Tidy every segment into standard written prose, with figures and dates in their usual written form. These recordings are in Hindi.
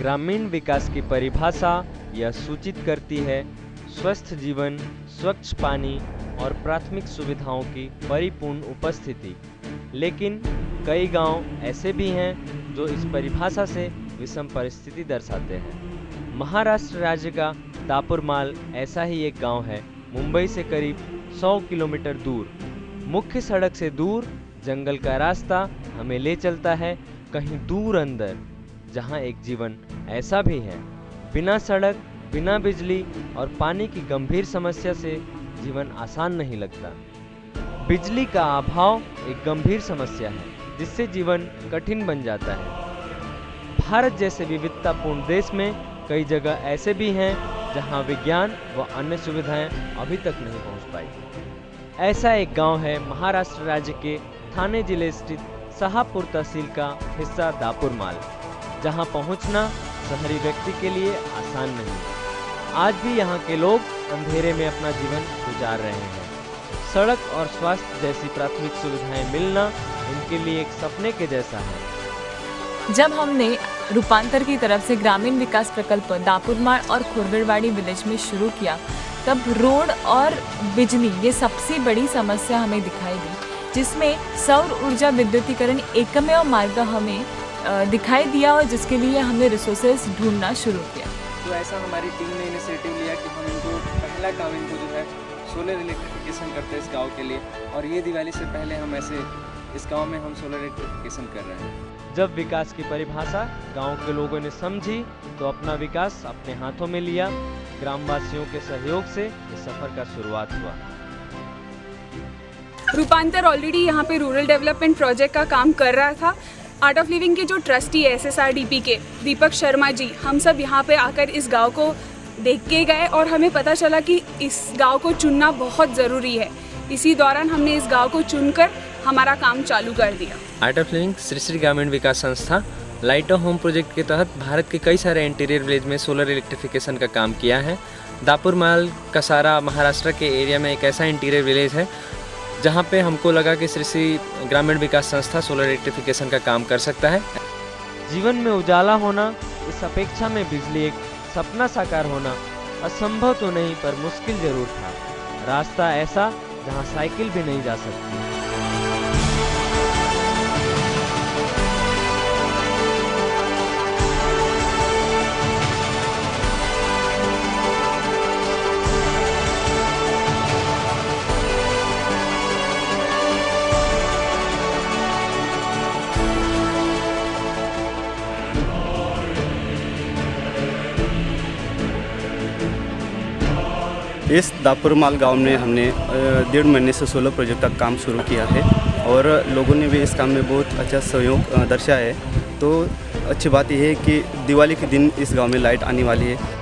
ग्रामीण विकास की परिभाषा यह सूचित करती है स्वस्थ जीवन, स्वच्छ पानी और प्राथमिक सुविधाओं की परिपूर्ण उपस्थिति। लेकिन कई गांव ऐसे भी हैं जो इस परिभाषा से विषम परिस्थिति दर्शाते हैं। महाराष्ट्र राज्य का दापुरमाल ऐसा ही एक गांव है। मुंबई से करीब 100 किलोमीटर दूर, मुख्य सड़क से दूर जंगल का रास्ता हमें ले चलता है कहीं दूर अंदर, जहां एक जीवन ऐसा भी है। बिना सड़क, बिना बिजली और पानी की गंभीर समस्या से जीवन आसान नहीं लगता। बिजली का अभाव एक गंभीर समस्या है जिससे जीवन कठिन बन जाता है। भारत जैसे विविधतापूर्ण देश में कई जगह ऐसे भी हैं जहां विज्ञान व अन्य सुविधाएं अभी तक नहीं पहुंच पाई। ऐसा एक गांव है महाराष्ट्र राज्य के ठाणे जिले स्थित शहापूर तहसील का हिस्सा दापुरमाल, जहां पहुंचना शहरी व्यक्ति के लिए आसान नहीं। आज भी यहां के लोग अंधेरे में अपना जीवन गुजार रहे हैं। सड़क और स्वास्थ्य जैसी प्राथमिक सुविधाएं मिलना इनके लिए एक सपने के जैसा है। जब हमने रूपांतर की तरफ से ग्रामीण विकास प्रकल्प दापुरमाल और खुरगड़वाड़ी विलेज में शुरू किया, तब रोड और बिजली ये सबसे बड़ी समस्या हमें दिखाई दी, जिसमें सौर ऊर्जा विद्युतीकरण एकमेव मार्ग हमें दिखाई दिया और जिसके लिए हमने रिसोर्सेज ढूंढना शुरू किया। तो ऐसा हमारी टीम ने इनिशिएटिव लिया कि हम इनको पहला काम इनको जो है सोलर इलेक्ट्रिफिकेशन करते हैं इस गांव के लिए, और ये दिवाली से पहले हम ऐसे इस गांव में हम सोलर इलेक्ट्रिफिकेशन कर रहे हैं। जब विकास की परिभाषा गांव के लोगों ने समझी तो अपना विकास अपने हाथों में लिया। ग्रामवासियों के सहयोग से इस सफर का शुरुआत हुआ। रूपांतर ऑलरेडी यहाँ पे रूरल डेवलपमेंट प्रोजेक्ट का काम कर रहा था। आर्ट ऑफ लिविंग के जो ट्रस्टी है SSRDP के दीपक शर्मा जी, हम सब यहाँ पे आकर इस गांव को देख के गए और हमें पता चला कि इस गांव को चुनना बहुत ज़रूरी है। इसी दौरान हमने इस गांव को चुनकर हमारा काम चालू कर दिया। Art of living Shri Shri ग्रामीण विकास संस्था लाइट ऑफ होम प्रोजेक्ट के तहत भारत के कई सारे इंटीरियर विलेज में सोलर इलेक्ट्रिफिकेशन का काम किया है। दापुरमाल कसारा महाराष्ट्र के एरिया में एक ऐसा इंटीरियर विलेज है जहाँ पे हमको लगा कि श्री श्री ग्रामीण विकास संस्था सोलर इलेक्ट्रिफिकेशन का काम कर सकता है। जीवन में उजाला होना, इस अपेक्षा में बिजली एक सपना साकार होना असंभव तो नहीं पर मुश्किल जरूर था। रास्ता ऐसा जहाँ साइकिल भी नहीं जा सकती। इस दापुरमाल गांव में हमने 1.5 महीने से सोलर प्रोजेक्ट का काम शुरू किया है और लोगों ने भी इस काम में बहुत अच्छा सहयोग दर्शाया है। तो अच्छी बात यह है कि दिवाली के दिन इस गांव में लाइट आने वाली है।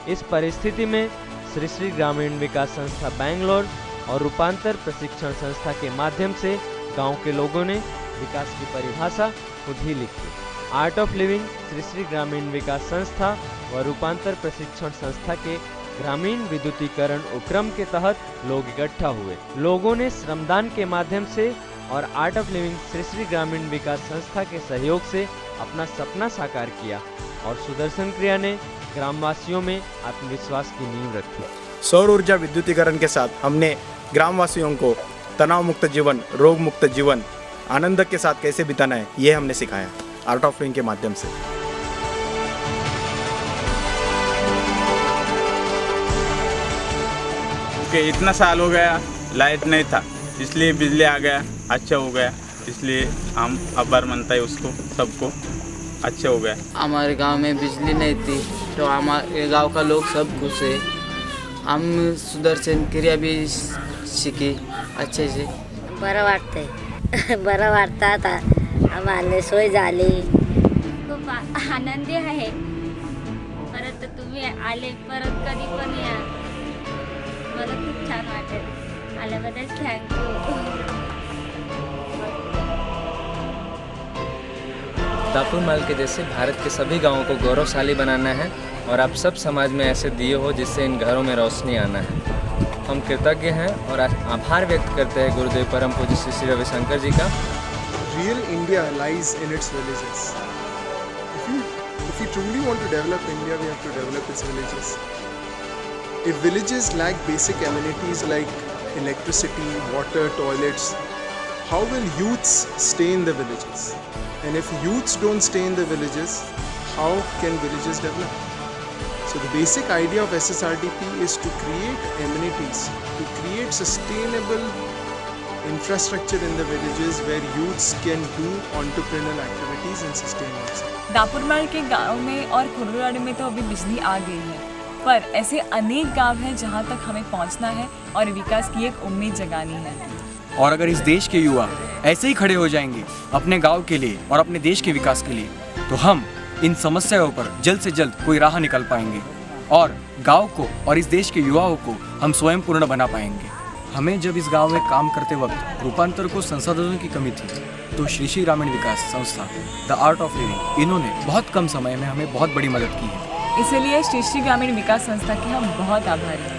इस परिस्थिति में श्री श्री ग्रामीण विकास संस्था बैंगलोर और रूपांतर प्रशिक्षण संस्था के माध्यम से गांव के लोगों ने विकास की परिभाषा खुद ही लिखी। Art of living Shri Shri ग्रामीण विकास संस्था व रूपांतर प्रशिक्षण संस्था के ग्रामीण विद्युतीकरण उपक्रम के तहत लोग इकट्ठा हुए। लोगों ने श्रमदान के माध्यम से और art of living Shri Shri ग्रामीण विकास संस्था के सहयोग से अपना सपना साकार किया और सुदर्शन क्रिया ने ग्रामवासियों में आत्मविश्वास की नींव रखी। सौर ऊर्जा विद्युतीकरण के साथ हमने ग्रामवासियों को तनाव मुक्त जीवन, रोग मुक्त जीवन, आनंद के साथ कैसे बिताना है, ये हमने सिखाया आर्ट ऑफ लिविंग के माध्यम से। कि इतना साल हो गया लाइट नहीं था, इसलिए बिजली आ गया, अच्छा हो गया, इसलिए हम आभार मानता है उसको, सबको अच्छा हो गया। हमारे गांव में बिजली नहीं थी तो हमारे गांव का लोग सब खुश है। हम सुदर्शन क्रिया भी सीखी अच्छे से। बरं वाटतंय, बरं वाटतं आता आम्हाला सोय झाली। खूप आनंदी आहे। परत तुम्ही आले, परत कधी पण या, मला खूप छान वाटेल। आल्याबद्दल थँक्यू। दापुर माल के जैसे भारत के सभी गांवों को गौरवशाली बनाना है और आप सब समाज में ऐसे दिए हो जिससे इन घरों में रोशनी आना है। हम कृतज्ञ हैं और आभार व्यक्त करते हैं गुरुदेव परम पूज्य श्री श्री रविशंकर जी का। Real India lies in its villages. If we truly want to develop India, we have to develop its villages. If villages lack basic amenities like electricity, water, toilets, how will youths stay in the villages? And if youths don't stay in the villages, how can villages develop? So the basic idea of SSRDP is to create amenities, to create sustainable infrastructure in the villages where youths can do entrepreneurial activities and sustain themselves. दापुरमाल के गांव में और खुर्रवाड़ी में तो अभी बिजली आ गई है, पर ऐसे अनेक गांव हैं जहां तक हमें पहुंचना है और विकास की एक उम्मीद जगानी है। और अगर इस देश के युवा ऐसे ही खड़े हो जाएंगे अपने गांव के लिए और अपने देश के विकास के लिए, तो हम इन समस्याओं पर जल्द से जल्द कोई राह निकाल पाएंगे और गांव को और इस देश के युवाओं को हम स्वयं पूर्ण बना पाएंगे। हमें जब इस गांव में काम करते वक्त रूपांतर को संसाधनों की कमी थी, तो श्री श्री ग्रामीण विकास संस्था द आर्ट ऑफ लिविंग, इन्होंने बहुत कम समय में हमें बहुत बड़ी मदद की है। इसलिए श्री श्री ग्रामीण विकास संस्था के हम बहुत आभारी हैं।